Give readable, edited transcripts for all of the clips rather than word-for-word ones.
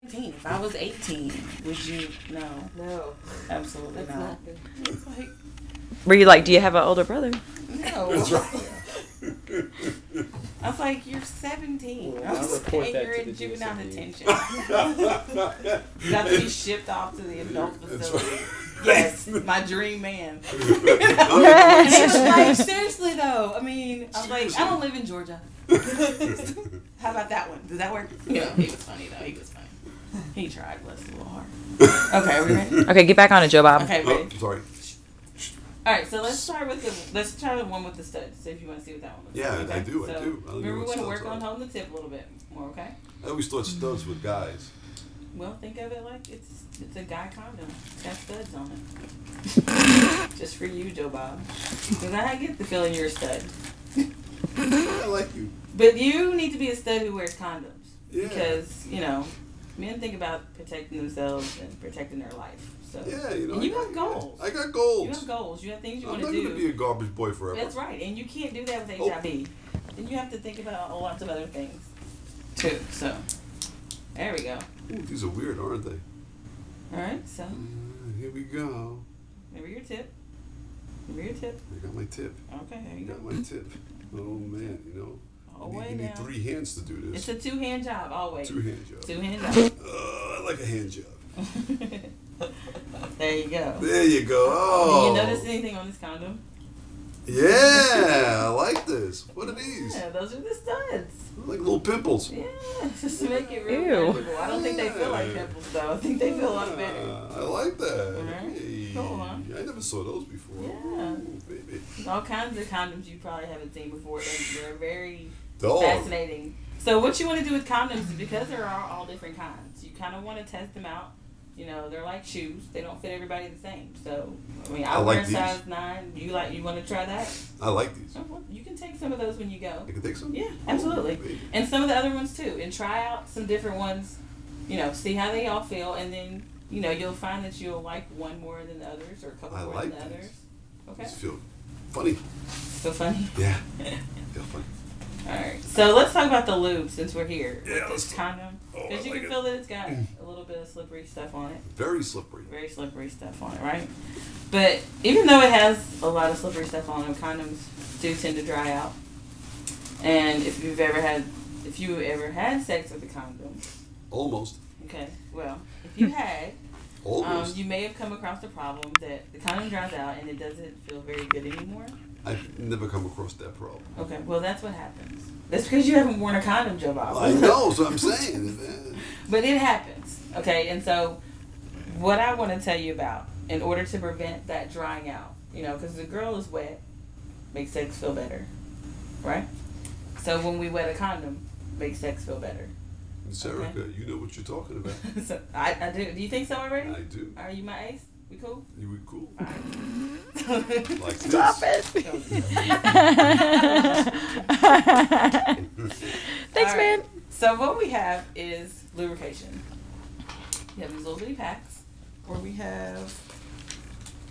If I was 18, would you? No. No. Absolutely That's not. It's like, Were you like, do you have an older brother? No. That's right. I was like, you're 17. Well, I was I'll report like, that you're to in the juvenile DSMV. detention. You have to be shipped off to the adult That's facility. right. Yes, my dream man. And he was like, seriously though, I mean, I was like, I don't live in Georgia. How about that one? Does that work? Yeah, he was funny though. He was funny. He tried, bless a little hard. Okay, are we ready? Okay, get back on it, Joe Bob. Okay, Oh, ready. sorry. All right, so let's try the one with the studs. See if you want to see what that one looks Yeah, like. I do. So, I do. I don't know remember, we what want to studs work are. on holding the tip a little bit more, okay? I always thought studs were guys. Well, think of it like it's a guy condom. It's got studs on it. Just for you, Joe Bob. Because I get the feeling you're a stud. I like you. But you need to be a stud who wears condoms. Yeah. Because, you know, men think about protecting themselves and protecting their life. So. Yeah, you know. And you have goals. I got goals. You have goals. You have things you I'm want not to do. going to be a garbage boy forever. That's right. And you can't do that with Oh. HIV. And you have to think about lots of other things, too. So, there we go. Ooh, these are weird, aren't they? All right, so Here we go. remember your tip. Remember your tip. I got my tip. Okay, there I you go. got my tip. Oh, man, you know. All the You way need, you need down. 3 hands to do this. It's a two-hand job, always. 2-hand job. Two-hand job. I like a hand job. There you go. There you go. Oh. Did you notice anything on this condom? Yeah, I like this. What are these? Yeah, those are the studs. Like little pimples. Yeah, just to make it real Ew. comfortable. I don't think they feel like pimples, though. I think they feel a lot better. I like that. Alright. Hey, Cool, huh? I never saw those before. Yeah. Ooh, baby. All kinds of condoms you probably haven't seen before. They're very Dog. fascinating. So what you want to do with condoms is because there are all different kinds, you kind of want to test them out. You know, they're like shoes. They don't fit everybody the same. So, I mean, I I wear like a these. size 9. You want to try that? I like these. Oh, well, you can take some of those when you go. I can take some? Yeah, absolutely. Oh, baby. And some of the other ones too. And try out some different ones. You know, see how they all feel. And then, you know, you'll find that you'll like one more than the others or a couple I more like than the these. others. Okay. These feel funny. So funny. Yeah. Feel funny. Alright, so let's talk about the lube since we're here. Yeah, With let's this talk. condom. Oh, Because I you like can it. feel that it's got a little bit of slippery stuff on it. Very slippery. Very slippery stuff on it, right? But even though it has a lot of slippery stuff on them, condoms do tend to dry out. And if you ever had sex with a condom, Almost. okay, well, if you had, Almost. you may have come across the problem that the condom dries out and it doesn't feel very good anymore. I've never come across that problem. Okay, well, that's what happens. That's because you haven't worn a condom, Joe Bob. I know, so I'm saying. Man. But it happens, okay? And so what I want to tell you about, in order to prevent that drying out, you know, because the girl is wet, makes sex feel better, right? So when we wet a condom, makes sex feel better. Miss Erica, you know what you're talking about. So I do. Do you think so already? I do. Are you my ace? We cool? You were cool. All right. Like Stop this. it. Thanks, All man. right. So what we have is lubrication. You have these little bitty packs, or we have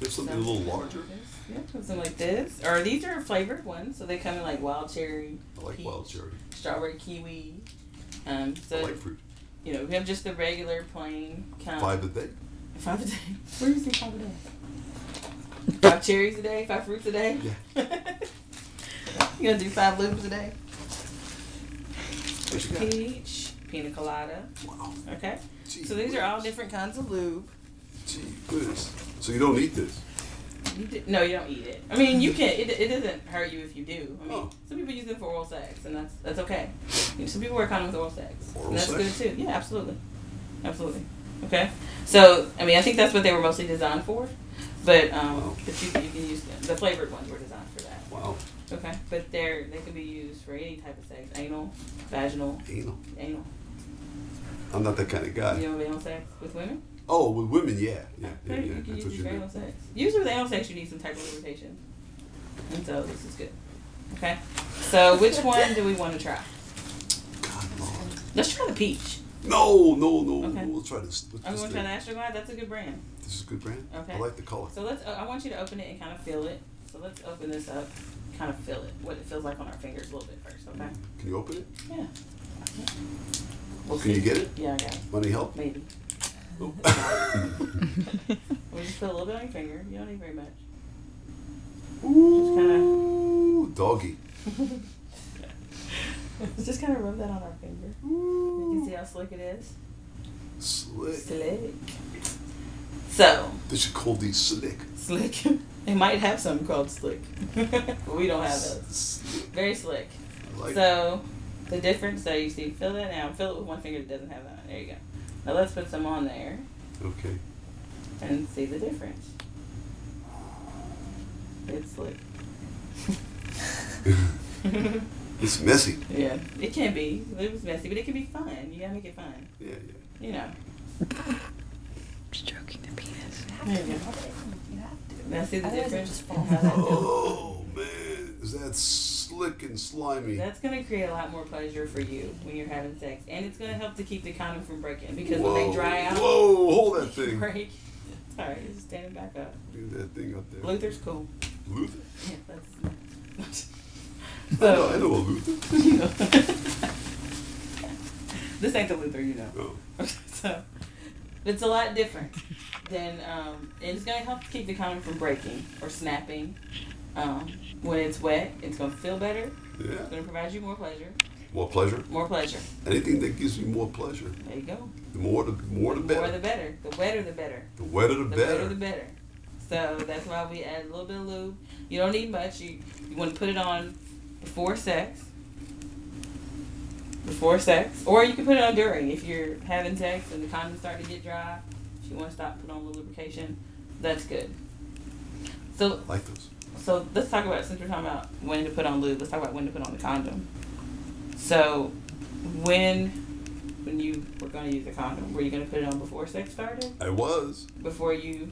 There's something a little larger. Yeah, something like this. Or these are flavored ones, so they come in like wild cherry, I like peach, wild cherry. strawberry, kiwi. I So like fruit. you know, we have just the regular plain kind. 5 a day. 5 a day. Where is it 5 a day? 5 cherries a day, 5 fruits a day. Yeah. You gonna do 5 lubes a day? What you got? Peach, pina colada. Wow. Okay. Gee So these are all whiz. different kinds of lube. Gee whiz. So you don't eat this? No, you don't eat it. I mean, you can. It doesn't hurt you if you do. I mean, Oh. some people use it for oral sex, and that's okay. You know, some people work on it with oral sex, Oral and that's sex? good too. Yeah, absolutely, absolutely. Okay. So, I mean, I think that's what they were mostly designed for, but Wow. but you can use them. The flavored ones were designed for that. Wow. Okay. But they can be used for any type of sex: anal, vaginal, Anal. anal. I'm not that kind of guy. You know, anal sex with women. Oh, with women, yeah. Yeah. Yeah, Okay, yeah. you can That's use what it you for do. anal sex. Usually with anal sex, you need some type of lubrication, and so this is good. Okay. So which one do we want to try? God, Lord. Let's try the peach. No. Okay. We'll try this. What's I'm this going to try thing? the Astroglide. That's a good brand. This is a good brand? Okay. I like the color. So let's. I want you to open it and kind of feel it. So let's open this up, kind of feel it, what it feels like on our fingers a little bit first. Okay. Can you open it? Yeah. We'll Can you see. get it? Yeah, I got it. Money help? Maybe. Oh. We'll just put a little bit on your finger. You don't need very much. Ooh, doggy. Just kind of rub that on our finger. You can see how slick it is. Slick. Slick. So. They should call these slick. Slick. They might have something called slick. But we don't have those. Slick. Very slick. I like So, the difference, so you see, feel that now. Fill it with one finger that doesn't have that on. There you go. Now let's put some on there Okay. and see the difference. It's slick. It's messy. Yeah, it can be. It was messy, but it can be fun. You gotta make it fun. Yeah. You know. Stroking the penis. There you go. You have to. Now see the Otherwise it difference? just in falls how that feels? Oh man, is that slick and slimy? That's gonna create a lot more pleasure for you when you're having sex, and it's gonna help to keep the condom from breaking because when they dry out, Whoa, hold that thing. break. Sorry, just standing back up. Do that thing up there. Luther's cool. Luther? Yeah, that's. I know a Luther. You know. This ain't the Luther, you know. Oh. So, it's a lot different than, and it's gonna help to keep the condom from breaking or snapping. When it's wet, it's gonna feel better. Yeah. It's gonna provide you more pleasure. More pleasure? More pleasure. Anything that gives me more pleasure. There you go. The more the The better. more the better. The wetter the better. The wetter the The better. wetter the better. So that's why we add a little bit of lube. You don't need much. You want to put it on before sex. Before sex. Or you can put it on during. If you're having sex and the condoms start to get dry, if you want to stop, put on a little lubrication, that's good. So, I like those. so let's talk about, since we're talking about when to put on lube, let's talk about when to put on the condom. So when you were going to use the condom, were you going to put it on before sex started? I was. Before you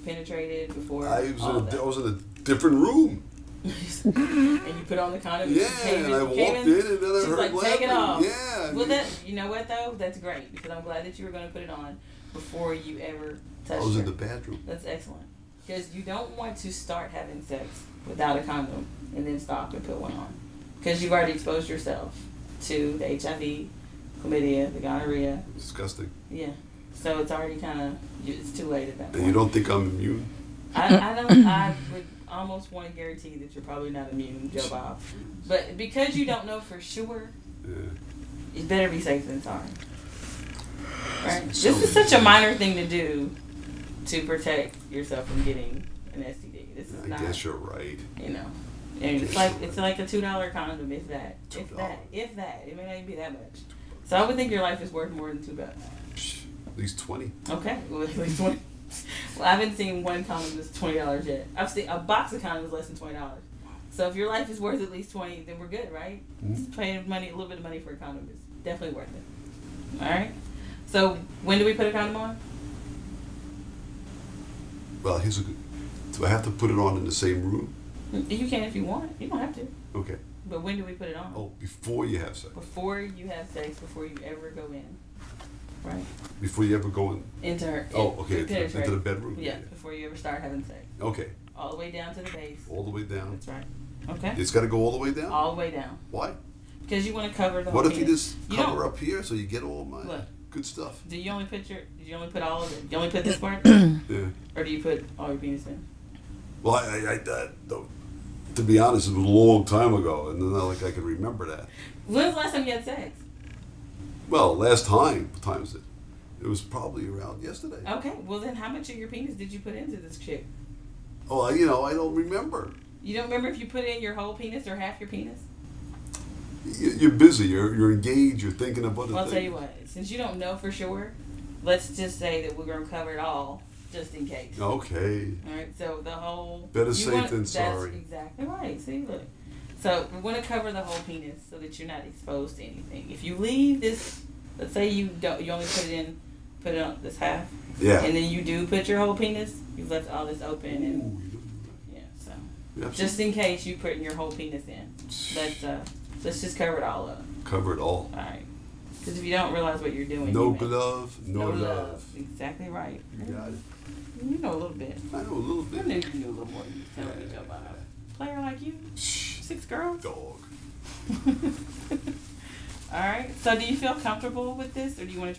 penetrated? Before I all was, that? I was in a different room. And you put on the condom? Yeah, and I walked in and then I She's heard like, laughing. take it off. Yeah. Well, that, you know what though? That's great because I'm glad that you were going to put it on before you ever I touched was her. in the bathroom. That's excellent. Because you don't want to start having sex without a condom and then stop and put one on. Because you've already exposed yourself to the HIV, chlamydia, the gonorrhea. Disgusting. Yeah. So it's already kind of, it's too late at that point. And you don't think I'm immune? I would almost want to guarantee that you're probably not immune, Joe Bob. But because you don't know for sure, Yeah. it's better be safe than sorry. Right? This is such a minor thing to do to protect yourself from getting an STD. This is I not, guess you're right. you know. And it's like a $2 condom, if that. If $2. that. If that. It may not even be that much. So I would think your life is worth more than $2. Psh, at least 20. Okay, well at least 20. Well, I haven't seen one condom that's $20 yet. I've seen a box of condoms less than $20. So if your life is worth at least 20, then we're good, right? Mhm. Just paying money, a little bit of money for a condom is definitely worth it. All right. So when do we put a condom on? Well, here's a good. Do I have to put it on in the same room? You can if you want. You don't have to. Okay. But when do we put it on? Oh, before you have sex. Before you have sex, before you ever go in. Right? Before you ever go in. Into her. Oh, okay. Penetrate. Into the bedroom. Yeah, before you ever start having sex. Okay. All the way down to the base. All the way down. That's right. Okay? It's got to go all the way down. All the way down. Why? Because you want to cover the whole What if you penis. just You cover don't- up here so you get all my What? good stuff? Do you only put did you only put all of it? Do you only put this part? Yeah. Or do you put all your penis in? Well, though, to be honest, it was a long time ago, and then not like I can remember that. When was the last time you had sex? Well, last time, what time is it? It was probably around yesterday. Okay, well then how much of your penis did you put into this chick? Oh, I don't remember. You don't remember if you put in your whole penis or half your penis? You're busy. You're engaged. You're thinking of other Well, I'll things. tell you what. Since you don't know for sure, let's just say that we're going to cover it all, just in case. Okay. All right. So the whole. Better you safe than sorry. That's exactly right. See, look. So we want to cover the whole penis so that you're not exposed to anything. If you leave this, let's say you only put it on this half. Yeah. And then you do put your whole penis. You've left all this open Ooh, and you don't do that. yeah. So Yeah, just in case you putting your whole penis in, let's just cover it all up. cover it all. All right. Because if you don't realize what you're doing, No you may- glove, no love. Exactly right. You got it. You know a little bit. I know a little I bit. knew you knew a little more than you was telling me, Joe Bob. Player like you, Shh, 6 girls. dog. All right. So do you feel comfortable with this, or do you want to?